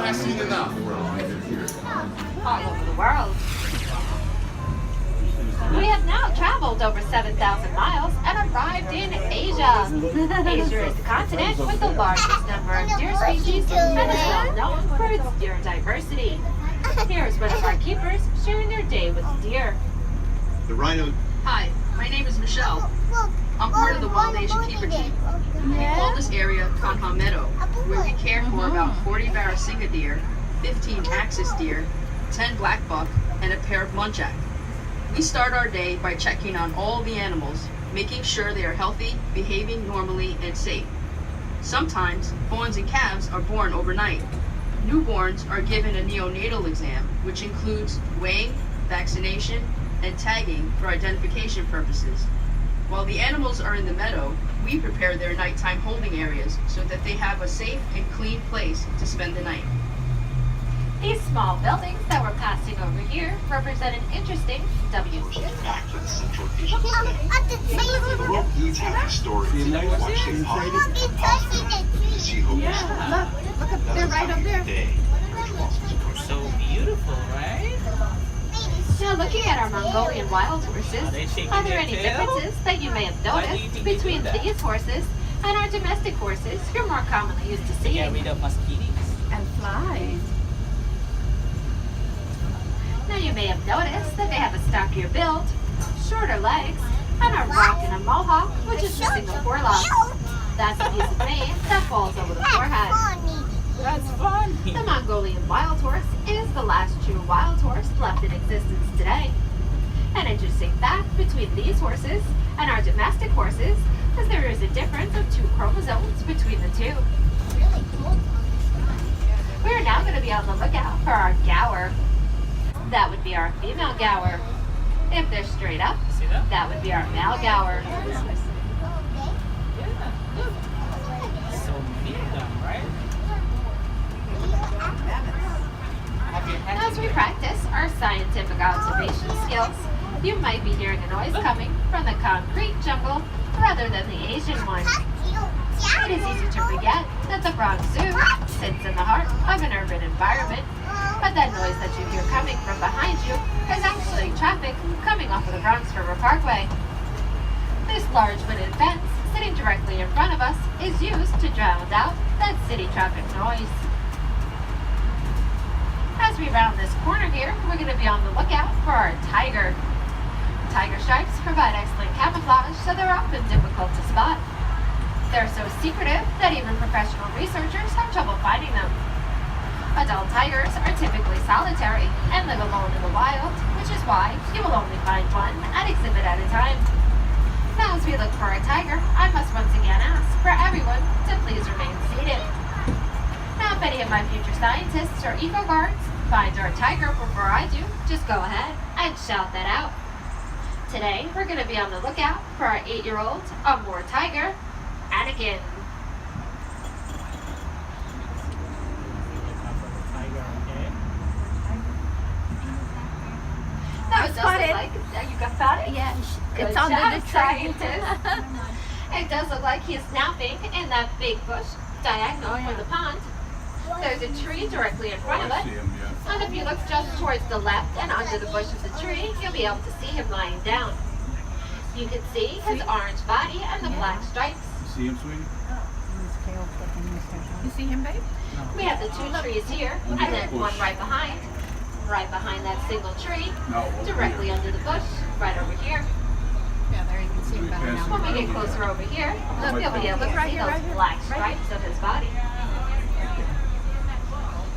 I seen enough. All over the world. We have now traveled over 7,000 miles and arrived in Asia. Asia is the continent with the largest number of deer species and is well known for its deer diversity. Here is one of our keepers sharing their day with deer. The rhino. Hi, my name is Michelle. I'm part of the Wild Asian Keeper team. We call this area Kanha Meadow, where we care for about 40 Barasinga deer, 15 axis deer, 10 black buck, and a pair of muntjac. We start our day by checking on all the animals, making sure they are healthy, behaving normally, and safe. Sometimes, fawns and calves are born overnight. Newborns are given a neonatal exam, which includes weighing, vaccination, and tagging for identification purposes. While the animals are in the meadow, we prepare their nighttime holding areas so that they have a safe and clean place to spend the night. These small buildings that we're passing over here represent an interesting WC. Back to the Central Asian state. The world needs have historians to watch the positive see who Look up there, right up there. So beautiful, right? Now looking at our Mongolian wild horses, are there any differences that you may have noticed between these horses and our domestic horses you're more commonly used to seeing? Get rid of mosquitoes. And flies. Now you may have noticed that they have a stockier build, shorter legs, and a rock and a mohawk, which is the single forelock. That's a piece of mane that falls over the forehead. That's fun. The Mongolian wild horse is the last true wild horse left in existence today. An interesting fact between these horses and our domestic horses is there is a difference of 2 chromosomes between the two. We are now going to be on the lookout for our gaur. That would be our female gaur. If they're straight up, that would be our male gaur. So meet them, right? As we practice our scientific observation skills, you might be hearing a noise coming from the concrete jungle rather than the Asian one. It is easy to forget that the Bronx Zoo sits in the heart of an urban environment, but that noise that you hear coming from behind you is actually traffic coming off of the Bronx River Parkway. This large wooden fence sitting directly in front of us is used to drown out that city traffic noise. As we round this corner here, we're going to be on the lookout for our tiger. Tiger stripes provide excellent camouflage, so they're often difficult to spot. They're so secretive that even professional researchers have trouble finding them. Adult tigers are typically solitary and live alone in the wild, which is why you will only find one at exhibit at a time. Now as we look for a tiger, I must once again ask for everyone to please remain seated. Now if any of my future scientists or eco-guards find our tiger before I do, just go ahead and shout that out. Today we're going to be on the lookout for our 8-year-old Amur tiger, Anakin. Now it does look like, you got found it? Yeah, Good it's under job, the tree. scientist. It does look like he's napping in that big bush diagonal from the pond. There's a tree directly in front of it. And if you look just towards the left and under the bush of the tree, you'll be able to see him lying down. You can see his orange body and the black stripes. See him, sweetie? You see him, babe? We have the 2 trees here, and then one right behind that single tree, directly under the bush, right over here. Yeah, there you can see him better now. When we get closer over here, you'll be able to see those black stripes of his body.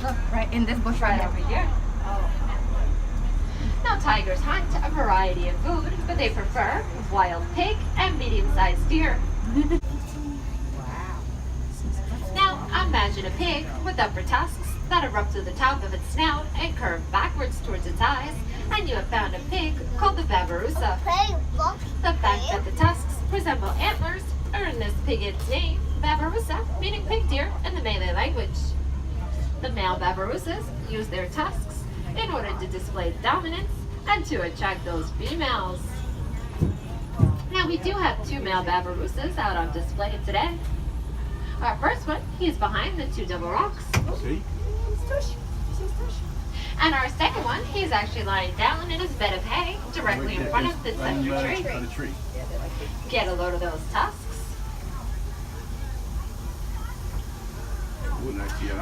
Look, right in this bush Right right over here. here. Now tigers hunt a variety of food, but they prefer wild pig and medium-sized deer. Now imagine a pig with upper tusks that are up to the top of its snout and curve backwards towards its eyes, and you have found a pig called the babirusa. The fact that the tusks resemble antlers earned this pig its name, babirusa, meaning pig deer in the Malay language. The male babarusas use their tusks in order to display dominance and to attract those females. Now we do have 2 male babarusas out on display today. Our first one, he's behind the 2 double rocks. See? And our second one, he's actually lying down in his bed of hay directly in front of the center tree. Get a load of those tusks.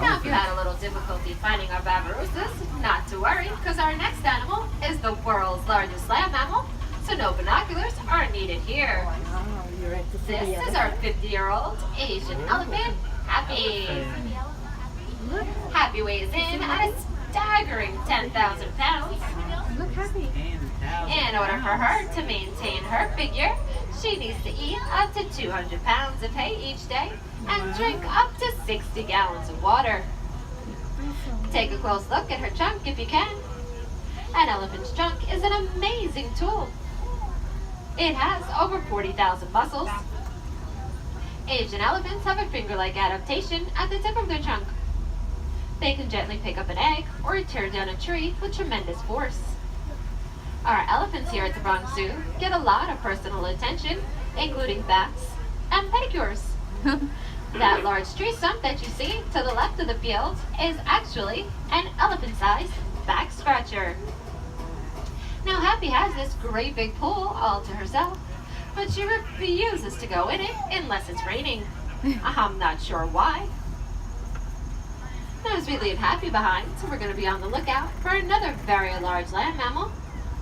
Now, if you had a little difficulty finding our babiruses, not to worry, because our next animal is the world's largest land mammal, so no binoculars are needed here. This is our 50-year-old Asian elephant, Happy. Happy weighs in at a staggering 10,000 pounds. Look, Happy. In order for her to maintain her figure, she needs to eat up to 200 pounds of hay each day and drink up to 60 gallons of water. Take a close look at her trunk if you can. An elephant's trunk is an amazing tool. It has over 40,000 muscles. Asian elephants have a finger-like adaptation at the tip of their trunk. They can gently pick up an egg or tear down a tree with tremendous force. Our elephants here at the Bronx Zoo get a lot of personal attention, including baths and pedicures. That large tree stump that you see to the left of the field is actually an elephant-sized back scratcher. Now, Happy has this great big pool all to herself, but she refuses to go in it unless it's raining. I'm not sure why. Now, as we leave Happy behind, so we're going to be on the lookout for another very large land mammal,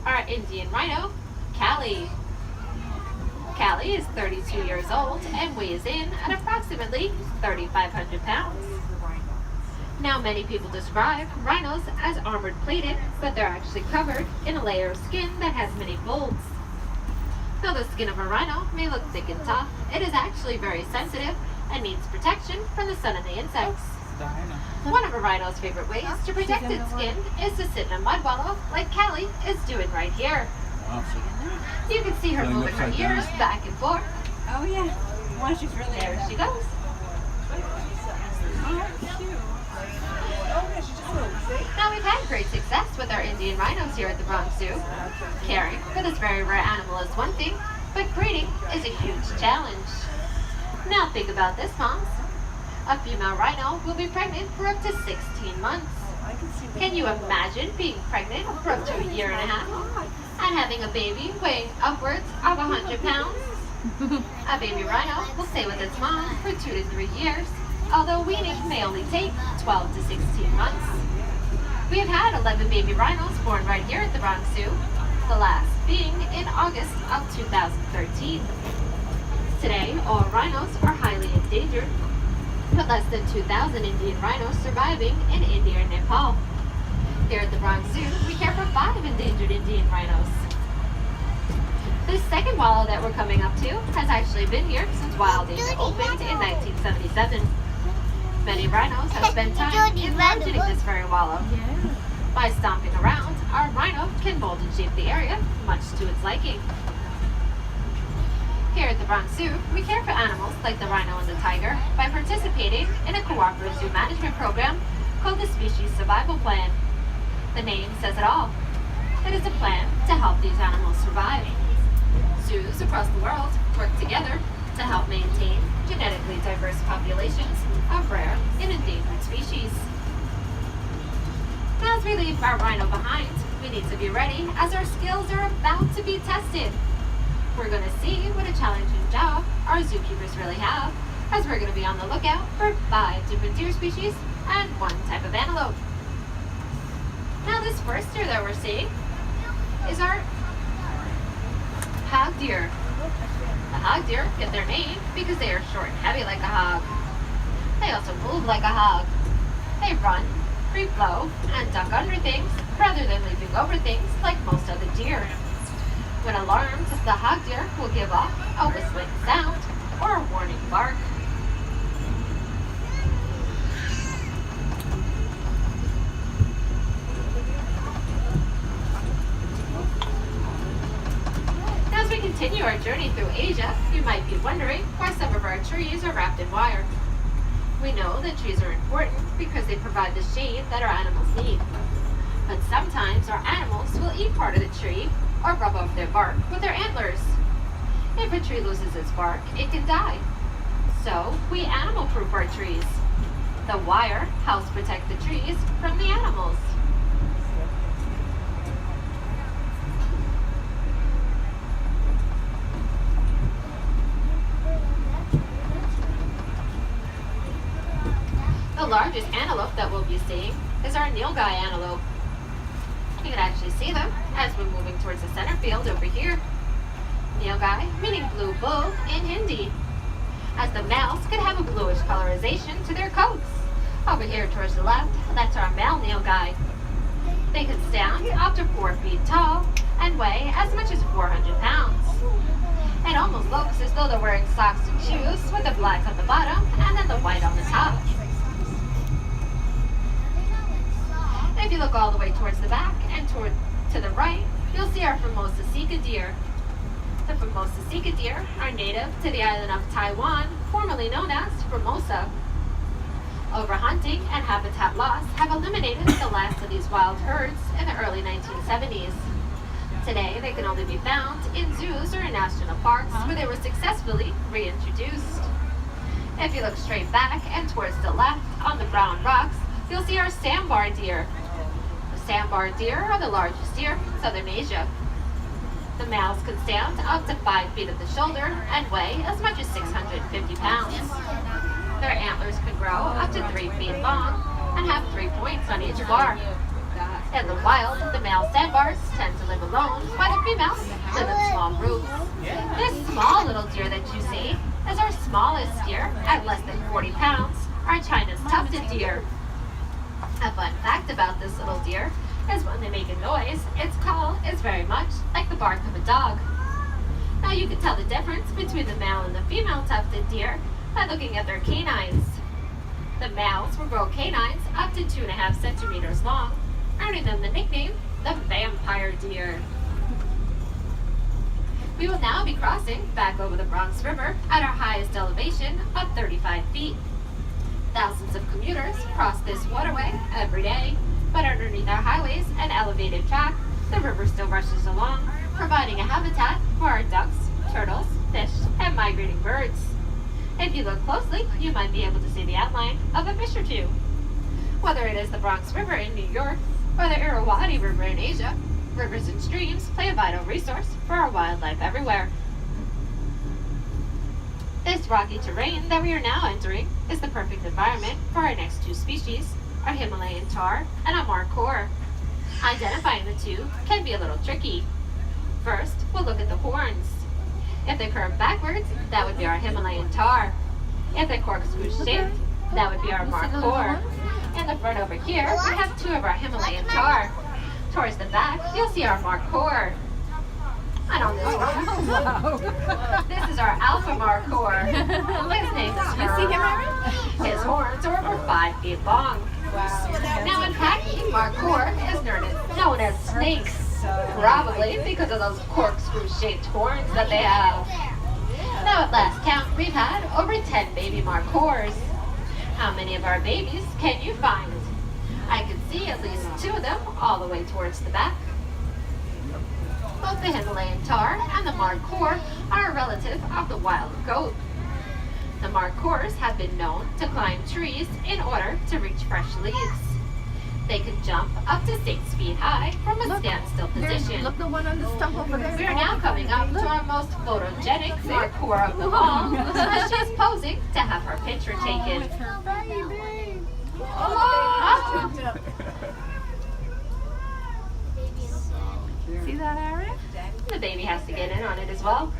our Indian rhino, Callie. Callie is 32 years old and weighs in at approximately 3,500 pounds. Now, many people describe rhinos as armored plated, but they're actually covered in a layer of skin that has many folds. Though the skin of a rhino may look thick and tough, it is actually very sensitive and needs protection from the sun and the insects. One of a rhino's favorite ways to protect its skin is to sit in a mud wallow like Callie is doing right here. You can see her moving her ears back and forth. Oh, yeah. Well, she's really There she goes. Now, we've had great success with our Indian rhinos here at the Bronx Zoo. Caring for this very rare animal is one thing, but breeding is a huge challenge. Now, think about this, moms. A female rhino will be pregnant for up to 16 months. Can you imagine being pregnant for up to a year and a half and having a baby weighing upwards of 100 pounds? A baby rhino will stay with its mom for 2 to 3 years, although weaning may only take 12 to 16 months. We have had 11 baby rhinos born right here at the Bronx Zoo, the last being in August of 2013. Today, all rhinos are highly endangered, with less than 2,000 Indian rhinos surviving in India and Nepal. Here at the Bronx Zoo, we care for 5 endangered Indian rhinos. This second wallow that we're coming up to has actually been here since Wild Asia opened in 1977. Many rhinos have spent time imagining this very wallow. By stomping around, our rhino can mold and shape the area, much to its liking. Here at the Bronx Zoo, we care for animals like the rhino and the tiger by participating in a cooperative zoo management program called the Species Survival Plan. The name says it all. It is a plan to help these animals survive. Zoos across the world work together to help maintain genetically diverse populations of rare and endangered species. Now, as we leave our rhino behind, we need to be ready as our skills are about to be tested. We're going to see what a challenging job our zookeepers really have, as we're going to be on the lookout for 5 different deer species and 1 type of antelope. Now, this first deer that we're seeing is our hog deer. The hog deer get their name because they are short and heavy like a hog. They also move like a hog. They run, free flow, and duck under things rather than leaping over things like most other deer. When alarmed, the hog deer will give off a whistling sound or a warning bark. As we continue our journey through Asia, you might be wondering why some of our trees are wrapped in wire. We know that trees are important because they provide the shade that our animals need. But sometimes our animals will eat part of the tree or rub off their bark with their antlers. If a tree loses its bark, it can die. So we animal-proof our trees. The wire helps protect the trees from the animals. The largest antelope that we'll be seeing is our Nilgai Antelope. You can actually see them as we're moving towards the center field over here. Nilgai meaning blue bull in Hindi, as the males could have a bluish colorization to their coats. Over here towards the left, that's our male Nilgai. They can stand up to 4 feet tall and weigh as much as 400 pounds. It almost looks as though they're wearing socks and shoes with the black on the bottom and then the white on the top. If you look all the way towards the back and to the right, you'll see our Formosa Sika deer. The Formosa Sika deer are native to the island of Taiwan, formerly known as Formosa. Overhunting and habitat loss have eliminated the last of these wild herds in the early 1970s. Today, they can only be found in zoos or in national parks where they were successfully reintroduced. If you look straight back and towards the left on the brown rocks, you'll see our Sambar Deer. The Sambar Deer are the largest deer in southern Asia. The males can stand up to 5 feet at the shoulder and weigh as much as 650 pounds. Their antlers can grow up to 3 feet long and have 3 points on each bar. In the wild, the male sandbars tend to live alone, while the females live in small groups. This small little deer that you see is our smallest deer at less than 40 pounds, our China's tufted deer. A fun fact about this little deer is when they make a noise, its call is very much like the bark of a dog. Now you can tell the difference between the male and the female tufted deer by looking at their canines. The males will grow canines up to 2.5 centimeters long, earning them the nickname the vampire deer. We will now be crossing back over the Bronx River at our highest elevation of 35 feet. Thousands of commuters cross this waterway every day, but underneath our highways and elevated track, the river still rushes along, providing a habitat for our ducks, turtles, fish, and migrating birds. If you look closely, you might be able to see the outline of a fish or two. Whether it is the Bronx River in New York or the Irrawaddy River in Asia, rivers and streams play a vital resource for our wildlife everywhere. This rocky terrain that we are now entering is the perfect environment for our next two species, our Himalayan tar and our markhor. Identifying the two can be a little tricky. First, we'll look at the horns. If they curve backwards, that would be our Himalayan tar. If they're corkscrew shaped, that would be our markhor. In the front over here, we have two of our Himalayan tar. Towards the back, you'll see our markhor. And on this one, this is our alpha markhor. His name is Rhino. His horns are over 5 feet long. Now in packing, markhor is known as snakes, probably because of those corkscrew-shaped horns that they have. Now at last count, we've had over 10 baby markhors. How many of our babies can you find? I can see at least 2 of them all the way towards the back. Both the Himalayan tar and the markhor are a relative of the wild goat. The markhors have been known to climb trees in order to reach fresh leaves. They can jump up to 6 feet high from a standstill position. Look, the one on the stump over there. We are now coming up to our most photogenic markhor of them all, as she's posing to have her picture taken. See that, Aaron? The baby has to get in on it as well.